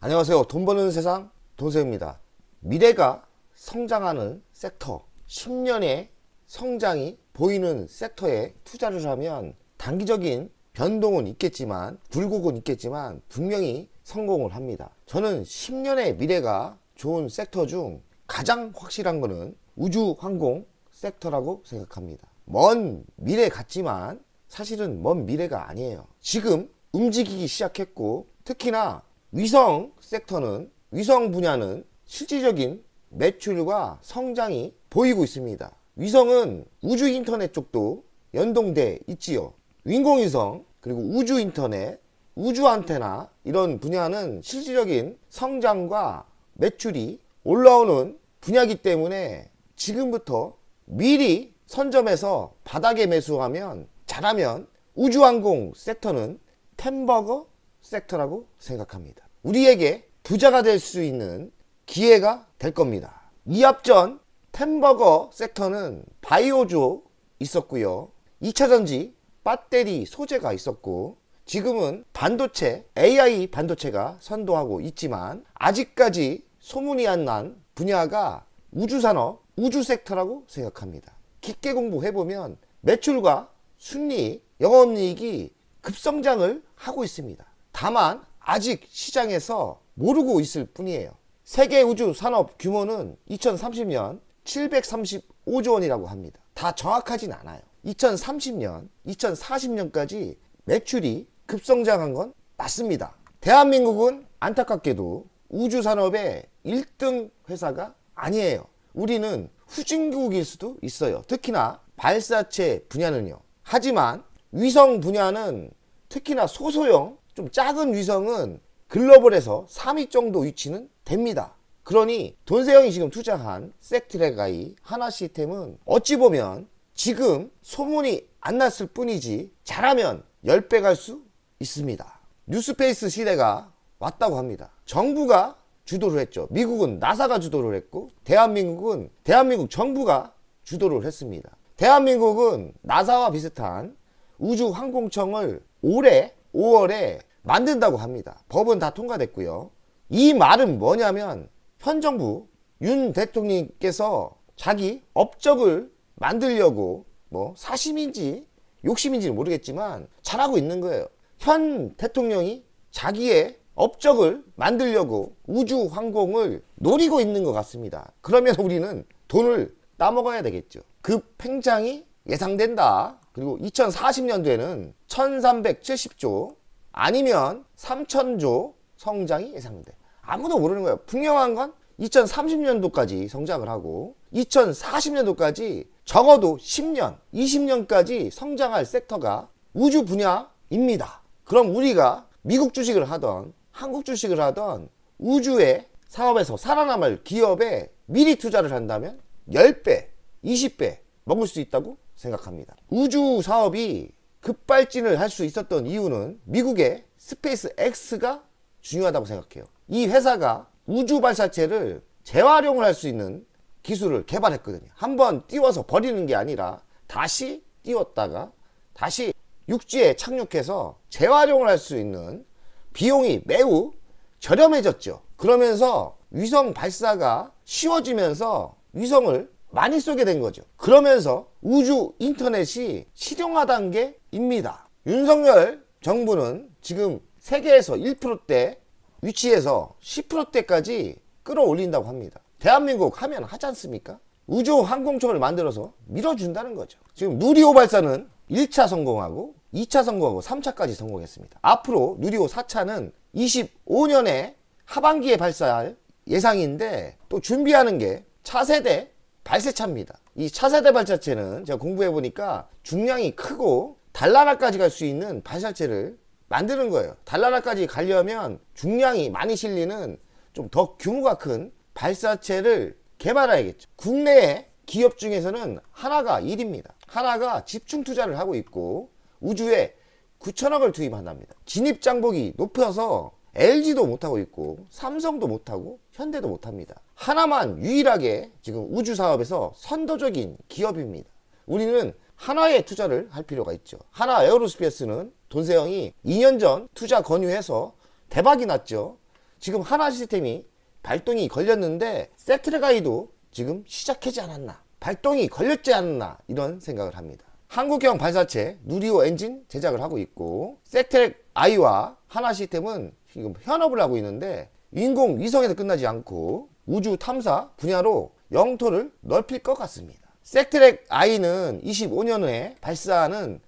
안녕하세요. 돈 버는 세상 돈세입니다. 미래가 성장하는 섹터, 10년의 성장이 보이는 섹터에 투자를 하면 단기적인 변동은 있겠지만, 굴곡은 있겠지만 분명히 성공을 합니다. 저는 10년의 미래가 좋은 섹터 중 가장 확실한 거는 우주항공 섹터라고 생각합니다. 먼 미래 같지만 사실은 먼 미래가 아니에요. 지금 움직이기 시작했고, 특히나 위성 섹터는, 위성 분야는 실질적인 매출과 성장이 보이고 있습니다. 위성은 우주 인터넷 쪽도 연동돼 있지요. 인공위성, 그리고 우주 인터넷, 우주 안테나, 이런 분야는 실질적인 성장과 매출이 올라오는 분야이기 때문에 지금부터 미리 선점해서 바닥에 매수하면, 잘하면 우주항공 섹터는 템버거 섹터라고 생각합니다. 우리에게 부자가 될 수 있는 기회가 될 겁니다. 이합전 템버거 섹터는 바이오조 있었고요, 2차전지 배터리 소재가 있었고, 지금은 반도체, AI 반도체가 선도하고 있지만 아직까지 소문이 안 난 분야가 우주산업, 우주 섹터라고 생각합니다. 깊게 공부해보면 매출과 순이익, 영업이익이 급성장을 하고 있습니다. 다만 아직 시장에서 모르고 있을 뿐이에요. 세계 우주 산업 규모는 2030년 735조 원이라고 합니다. 다 정확하진 않아요. 2030년, 2040년까지 매출이 급성장한 건 맞습니다. 대한민국은 안타깝게도 우주 산업의 1등 회사가 아니에요. 우리는 후진국일 수도 있어요. 특히나 발사체 분야는요. 하지만 위성 분야는, 특히나 소소형 좀 작은 위성은 글로벌에서 3위 정도 위치는 됩니다. 그러니 돈세형이 지금 투자한 섹트레가이 하나시스템은 어찌 보면 지금 소문이 안 났을 뿐이지 잘하면 10배 갈 수 있습니다. 뉴스페이스 시대가 왔다고 합니다. 정부가 주도를 했죠. 미국은 나사가 주도를 했고, 대한민국은 대한민국 정부가 주도를 했습니다. 대한민국은 나사와 비슷한 우주항공청을 올해 5월에 만든다고 합니다. 법은 다 통과됐고요. 이 말은 뭐냐면 현 정부 윤 대통령께서 자기 업적을 만들려고, 뭐 사심인지 욕심인지는 모르겠지만 잘하고 있는 거예요. 현 대통령이 자기의 업적을 만들려고 우주항공을 노리고 있는 것 같습니다. 그러면 우리는 돈을 따먹어야 되겠죠. 그 팽창이 예상된다. 그리고 2040년도에는 1370조 아니면 3000조 성장이 예상돼. 아무도 모르는 거예요. 분명한 건 2030년도까지 성장을 하고 2040년도까지 적어도 10년, 20년까지 성장할 섹터가 우주 분야입니다. 그럼 우리가 미국 주식을 하던 한국 주식을 하던 우주의 사업에서 살아남을 기업에 미리 투자를 한다면 10배, 20배 먹을 수 있다고 생각합니다. 우주 사업이 급발진을 할 수 있었던 이유는 미국의 스페이스 X가 중요하다고 생각해요. 이 회사가 우주 발사체를 재활용을 할 수 있는 기술을 개발했거든요. 한번 띄워서 버리는 게 아니라 다시 띄웠다가 다시 육지에 착륙해서 재활용을 할 수 있는, 비용이 매우 저렴해졌죠. 그러면서 위성 발사가 쉬워지면서 위성을 많이 쏘게 된 거죠. 그러면서 우주 인터넷이 실용화된 게 입니다. 윤석열 정부는 지금 세계에서 1%대 위치에서 10%대까지 끌어올린다고 합니다. 대한민국 하면 하지 않습니까? 우주항공청을 만들어서 밀어준다는 거죠. 지금 누리호 발사는 1차 성공하고 2차 성공하고 3차까지 성공했습니다. 앞으로 누리호 4차는 25년에 하반기에 발사할 예상인데, 또 준비하는 게 차세대 발사차입니다. 이 차세대 발사체는 제가 공부해보니까 중량이 크고 달나라까지 갈 수 있는 발사체를 만드는 거예요. 달나라까지 가려면 중량이 많이 실리는 좀 더 규모가 큰 발사체를 개발해야겠죠. 국내의 기업 중에서는 하나가 1위입니다. 하나가 집중 투자를 하고 있고 우주에 9천억을 투입한답니다. 진입장벽이 높아서 LG도 못하고 있고 삼성도 못하고 현대도 못합니다. 하나만 유일하게 지금 우주 사업에서 선도적인 기업입니다. 우리는 하나에 투자를 할 필요가 있죠. 하나 에어로스페이스는 돈세형이 2년 전 투자 권유해서 대박이 났죠. 지금 하나 시스템이 발동이 걸렸는데 섹트레가이도 지금 시작하지 않았나, 발동이 걸렸지 않았나, 이런 생각을 합니다. 한국형 발사체 누리호 엔진 제작을 하고 있고, 섹트레가이와 하나 시스템은 지금 현업을 하고 있는데 인공위성에서 끝나지 않고 우주 탐사 분야로 영토를 넓힐 것 같습니다. 섹트레가이는 25년 후에 발사하는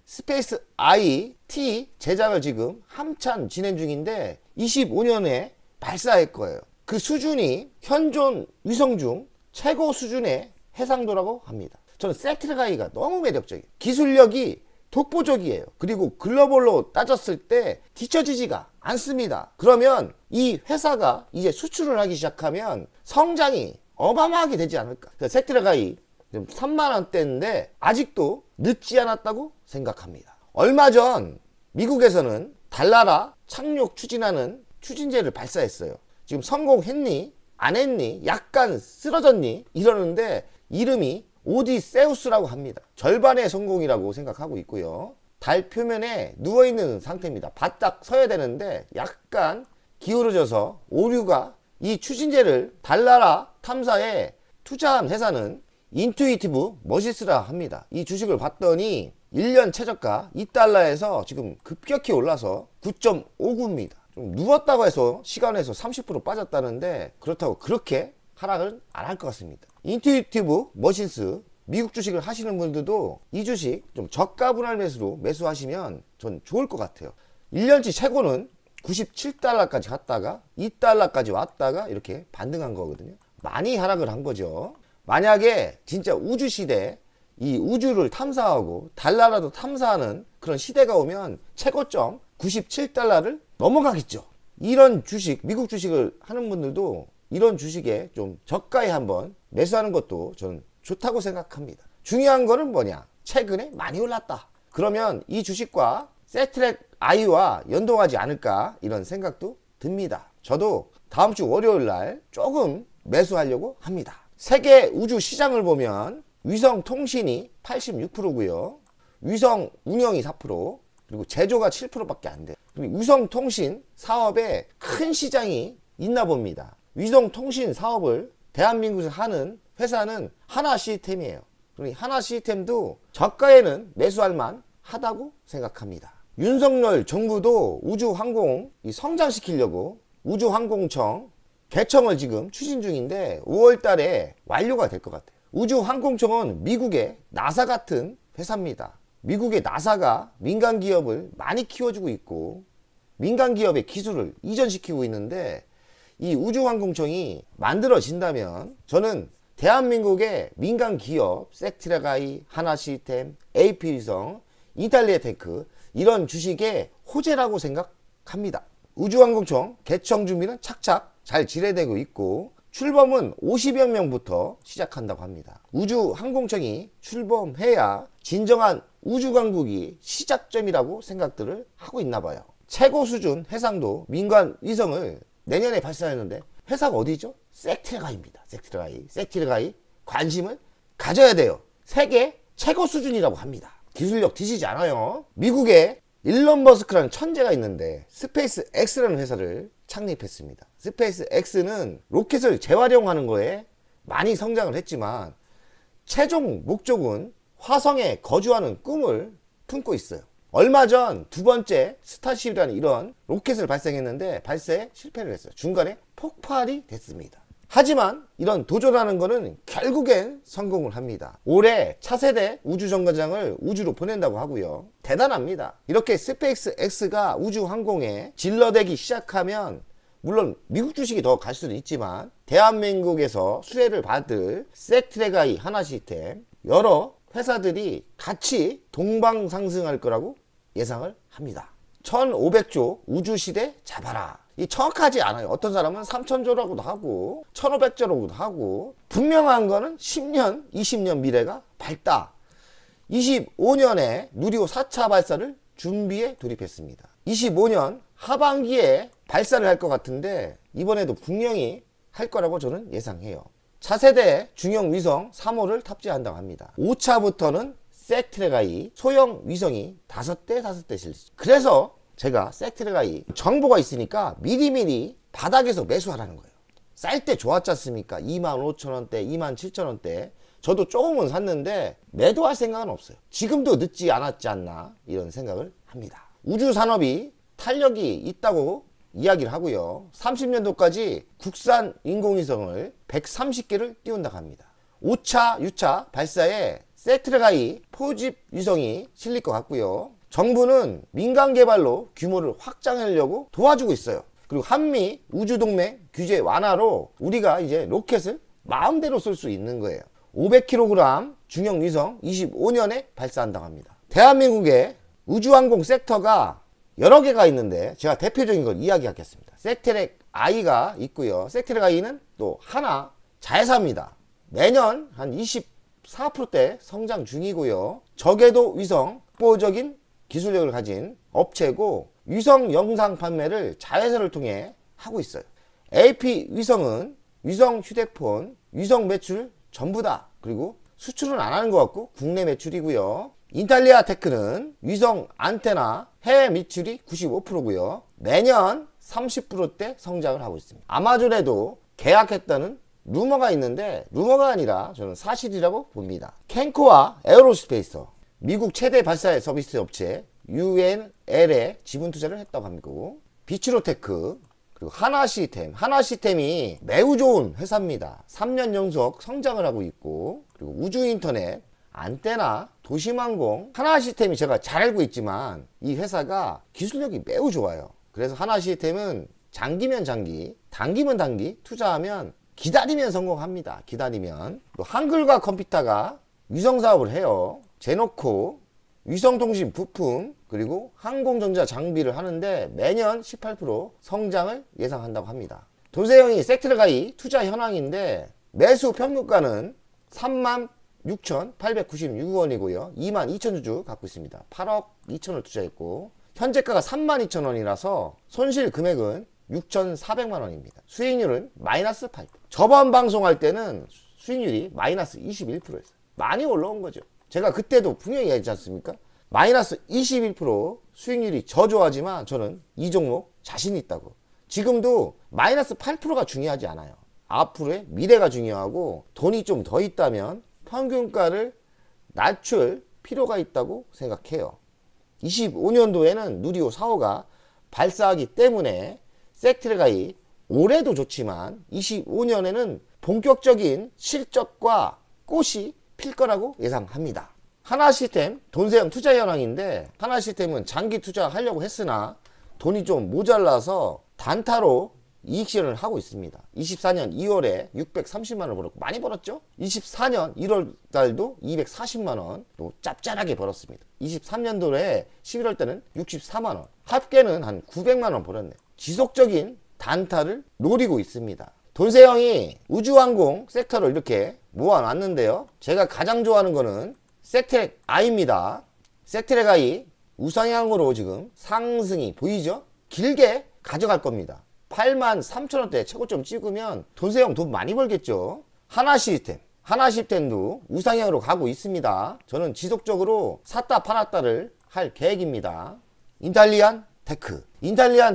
스페이스 아이 T 제작을 지금 한참 진행 중인데 25년에 발사할 거예요. 그 수준이 현존 위성 중 최고 수준의 해상도라고 합니다. 저는 섹트레가이가 너무 매력적이에요. 기술력이 독보적이에요. 그리고 글로벌로 따졌을 때 뒤처지지가 않습니다. 그러면 이 회사가 이제 수출을 하기 시작하면 성장이 어마어마하게 되지 않을까. 섹트레가이 3만원대인데 아직도 늦지 않았다고 생각합니다. 얼마 전 미국에서는 달나라 착륙 추진하는 추진제를 발사했어요. 지금 성공했니? 안 했니? 약간 쓰러졌니? 이러는데 이름이 오디세우스라고 합니다. 절반의 성공이라고 생각하고 있고요. 달 표면에 누워있는 상태입니다. 바짝 서야 되는데 약간 기울어져서 오류가, 이 추진제를 달나라 탐사에 투자한 회사는 인투이티브 머시스라 합니다. 이 주식을 봤더니 1년 최저가 $2에서 지금 급격히 올라서 9.59입니다. 좀 누웠다고 해서 시간에서 30% 빠졌다는데 그렇다고 그렇게 하락을 안 할 것 같습니다. 인투이티브 머시스 미국 주식을 하시는 분들도 이 주식 좀 저가 분할 매수로 매수하시면 전 좋을 것 같아요. 1년치 최고는 $97까지 갔다가 $2까지 왔다가 이렇게 반등한 거거든요. 많이 하락을 한 거죠. 만약에 진짜 우주 시대, 이 우주를 탐사하고 달나라도 탐사하는 그런 시대가 오면 최고점 $97를 넘어가겠죠. 이런 주식, 미국 주식을 하는 분들도 이런 주식에 좀 저가에 한번 매수하는 것도 저는 좋다고 생각합니다. 중요한 거는 뭐냐? 최근에 많이 올랐다. 그러면 이 주식과 섹트레가이와 연동하지 않을까, 이런 생각도 듭니다. 저도 다음 주 월요일 날 조금 매수하려고 합니다. 세계 우주 시장을 보면 위성 통신이 86%고요. 위성 운영이 4%, 그리고 제조가 7%밖에 안 돼요. 위성 통신 사업에 큰 시장이 있나 봅니다. 위성 통신 사업을 대한민국에서 하는 회사는 하나 시스템이에요. 하나 시스템도 저가에는 매수할 만 하다고 생각합니다. 윤석열 정부도 우주항공 성장시키려고 우주항공청 개청을 지금 추진 중인데 5월 달에 완료가 될 것 같아요. 우주항공청은 미국의 나사 같은 회사입니다. 미국의 나사가 민간 기업을 많이 키워주고 있고 민간 기업의 기술을 이전시키고 있는데, 이 우주항공청이 만들어진다면 저는 대한민국의 민간 기업 섹트레가이, 하나 시스템, AP위성, 인텔리테크 이런 주식의 호재라고 생각합니다. 우주항공청 개청 준비는 착착 잘 진행되고 있고 출범은 50여 명부터 시작한다고 합니다. 우주항공청이 출범해야 진정한 우주강국이 시작점이라고 생각들을 하고 있나 봐요. 최고 수준 해상도 민간 위성을 내년에 발사했는데 회사가 어디죠? 섹트레가이입니다. 섹트레가이 관심을 가져야 돼요. 세계 최고 수준이라고 합니다. 기술력 뒤지지 않아요. 미국에 일론 머스크라는 천재가 있는데 스페이스 X라는 회사를 창립했습니다. 스페이스 X는 로켓을 재활용하는 거에 많이 성장을 했지만 최종 목적은 화성에 거주하는 꿈을 품고 있어요. 얼마 전 두 번째 스타쉽이라는 이런 로켓을 발사했는데 발사에 실패를 했어요. 중간에 폭발이 됐습니다. 하지만 이런 도전하는 거는 결국엔 성공을 합니다. 올해 차세대 우주정거장을 우주로 보낸다고 하고요. 대단합니다. 이렇게 스페이스 X가 우주항공에 진러대기 시작하면 물론 미국 주식이 더 갈 수도 있지만 대한민국에서 수혜를 받을 섹트레가이, 하나 시스템 여러 회사들이 같이 동방상승할 거라고 예상을 합니다. 1500조 우주시대 잡아라. 이 정확하지 않아요. 어떤 사람은 3000조라고도 하고 1500조라고도 하고 분명한 거는 10년, 20년 미래가 밝다. 25년에 누리호 4차 발사를 준비에 돌입했습니다. 25년 하반기에 발사를 할 것 같은데 이번에도 분명히 할 거라고 저는 예상해요. 차세대 중형 위성 3호를 탑재한다고 합니다. 5차부터는 섹트레가이 소형 위성이 5대 실시. 그래서 제가 섹트레가이 정보가 있으니까 미리미리 바닥에서 매수하라는 거예요. 쌀 때 좋았지 않습니까? 25,000원대, 27,000원대. 저도 조금은 샀는데 매도할 생각은 없어요. 지금도 늦지 않았지 않나 이런 생각을 합니다. 우주 산업이 탄력이 있다고 이야기를 하고요. 30년도까지 국산 인공위성을 130개를 띄운다고 합니다. 5차, 6차 발사에 세트레가이 포집 위성이 실릴 것 같고요. 정부는 민간 개발로 규모를 확장하려고 도와주고 있어요. 그리고 한미 우주동맹 규제 완화로 우리가 이제 로켓을 마음대로 쏠 수 있는 거예요. 500kg 중형 위성 25년에 발사한다고 합니다. 대한민국의 우주항공 섹터가 여러 개가 있는데 제가 대표적인 걸 이야기하겠습니다. 세트랙 I가 있고요. 세트랙 I는 또 하나 자회사입니다. 매년 한 24%대 성장 중이고요. 저궤도 위성 확보적인 기술력을 가진 업체고 위성 영상 판매를 자회사를 통해 하고 있어요. AP 위성은 위성 휴대폰, 위성 매출 전부다. 그리고 수출은 안 하는 것 같고 국내 매출이고요. 인탈리아 테크는 위성 안테나 해외 매출이 95%고요. 매년 30%대 성장을 하고 있습니다. 아마존에도 계약했다는 루머가 있는데 루머가 아니라 저는 사실이라고 봅니다. 캔코와 에어로스페이서, 미국 최대 발사 서비스 업체 UNL에 지분 투자를 했다고 합니다. 비츠로테크, 그리고 하나시스템이 매우 좋은 회사입니다. 3년 연속 성장을 하고 있고, 그리고 우주인터넷, 안테나, 도심항공, 하나시스템이 제가 잘 알고 있지만 이 회사가 기술력이 매우 좋아요. 그래서 하나시스템은 장기면 장기, 단기면 단기 투자하면 기다리면 성공합니다. 기다리면. 또 한글과 컴퓨터가 위성사업을 해요. 제노코, 위성통신 부품, 그리고 항공전자 장비를 하는데 매년 18% 성장을 예상한다고 합니다. 도세형이 세트레가이 투자 현황인데 매수 평균가는 36,896원이고요. 22,000주 갖고 있습니다. 8억 2천을 투자했고 현재가가 32,000원이라서 손실 금액은 6,400만원입니다. 수익률은 마이너스 8%. 저번 방송할 때는 수익률이 마이너스 21%였어요. 많이 올라온 거죠. 제가 그때도 분명히 얘기했지 않습니까? 마이너스 21% 수익률이 저조하지만 저는 이 종목 자신 있다고. 지금도 마이너스 8%가 중요하지 않아요. 앞으로의 미래가 중요하고 돈이 좀 더 있다면 평균가를 낮출 필요가 있다고 생각해요. 25년도에는 누리호 4호가 발사하기 때문에 세트레가이 올해도 좋지만 25년에는 본격적인 실적과 꽃이 필 거라고 예상합니다. 하나시스템 돈세형 투자 현황인데 하나시스템은 장기 투자하려고 했으나 돈이 좀 모자라서 단타로 이익 실현을 하고 있습니다. 24년 2월에 630만원 벌었고 많이 벌었죠? 24년 1월 달도 240만원 또 짭짤하게 벌었습니다. 23년도에 11월 때는 64만원 합계는 한 900만원 벌었네요. 지속적인 단타를 노리고 있습니다. 돈세형이 우주항공 섹터를 이렇게 모아놨는데요. 제가 가장 좋아하는 거는 세트랙 I입니다. 세트랙 I 우상향으로 지금 상승이 보이죠? 길게 가져갈 겁니다. 83,000원대 최고점 찍으면 돈세형 돈 많이 벌겠죠. 하나시스템도 우상향으로 가고 있습니다. 저는 지속적으로 샀다 팔았다를 할 계획입니다. 인탈리안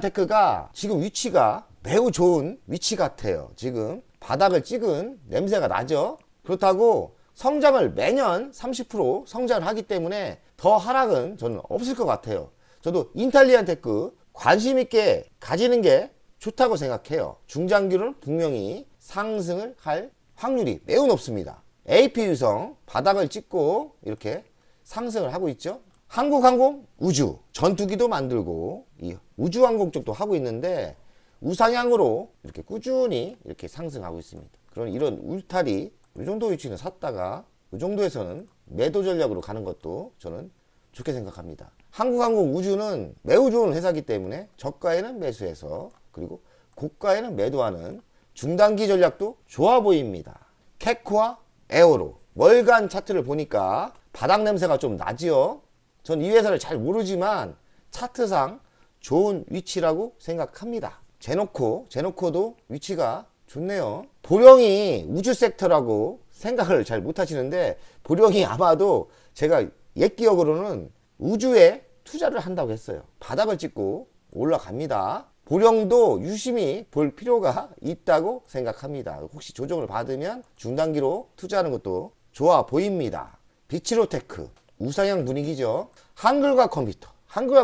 테크가 지금 위치가 매우 좋은 위치 같아요. 지금 바닥을 찍은 냄새가 나죠. 그렇다고 성장을 매년 30% 성장을 하기 때문에 더 하락은 저는 없을 것 같아요. 저도 인탈리안 테크 관심 있게 가지는 게 좋다고 생각해요. 중장기로는 분명히 상승을 할 확률이 매우 높습니다. AP 위성 바닥을 찍고 이렇게 상승을 하고 있죠. 한국항공 우주 전투기도 만들고 이 우주항공 쪽도 하고 있는데 우상향으로 이렇게 꾸준히 이렇게 상승하고 있습니다. 그런 이런 울타리 이 정도 위치는 샀다가 이 정도에서는 매도 전략으로 가는 것도 저는 좋게 생각합니다. 한국항공 우주는 매우 좋은 회사이기 때문에 저가에는 매수해서 그리고 고가에는 매도하는 중단기 전략도 좋아 보입니다. 캐코와 에어로 월간 차트를 보니까 바닥 냄새가 좀 나지요. 전 이 회사를 잘 모르지만 차트상 좋은 위치라고 생각합니다. 제노코도 위치가 좋네요. 보령이 우주 섹터라고 생각을 잘 못하시는데 보령이 아마도 제가 옛 기억으로는 우주에 투자를 한다고 했어요. 바닥을 찍고 올라갑니다. 보령도 유심히 볼 필요가 있다고 생각합니다. 혹시 조정을 받으면 중단기로 투자하는 것도 좋아 보입니다. 비치로테크 우상향 분위기죠. 한글과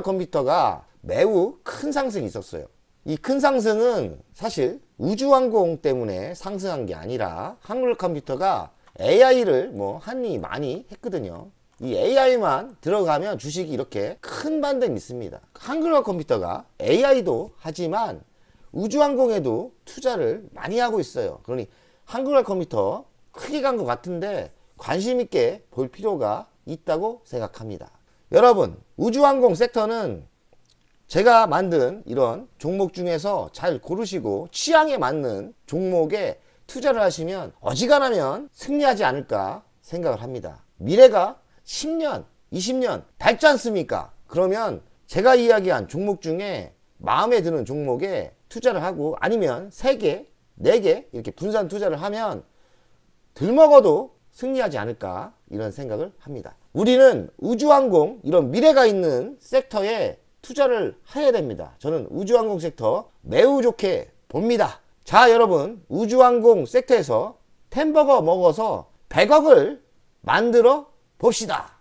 컴퓨터가 매우 큰 상승이 있었어요. 이 큰 상승은 사실 우주항공 때문에 상승한 게 아니라 한글 컴퓨터가 AI를 한이 많이 했거든요. 이 AI만 들어가면 주식이 이렇게 큰 반등이 있습니다. 한글과 컴퓨터가 AI도 하지만 우주항공에도 투자를 많이 하고 있어요. 그러니 한글과 컴퓨터 크게 간 것 같은데 관심 있게 볼 필요가 있다고 생각합니다. 여러분, 우주항공 섹터는 제가 만든 이런 종목 중에서 잘 고르시고 취향에 맞는 종목에 투자를 하시면 어지간하면 승리하지 않을까 생각을 합니다. 미래가 10년, 20년 밝지 않습니까? 그러면 제가 이야기한 종목 중에 마음에 드는 종목에 투자를 하고 아니면 3개, 4개 이렇게 분산 투자를 하면 들먹어도 승리하지 않을까 이런 생각을 합니다. 우리는 우주항공 이런 미래가 있는 섹터에 투자를 해야 됩니다. 저는 우주항공 섹터 매우 좋게 봅니다. 자, 여러분, 우주항공 섹터에서 햄버거 먹어서 100억을 만들어 봅시다.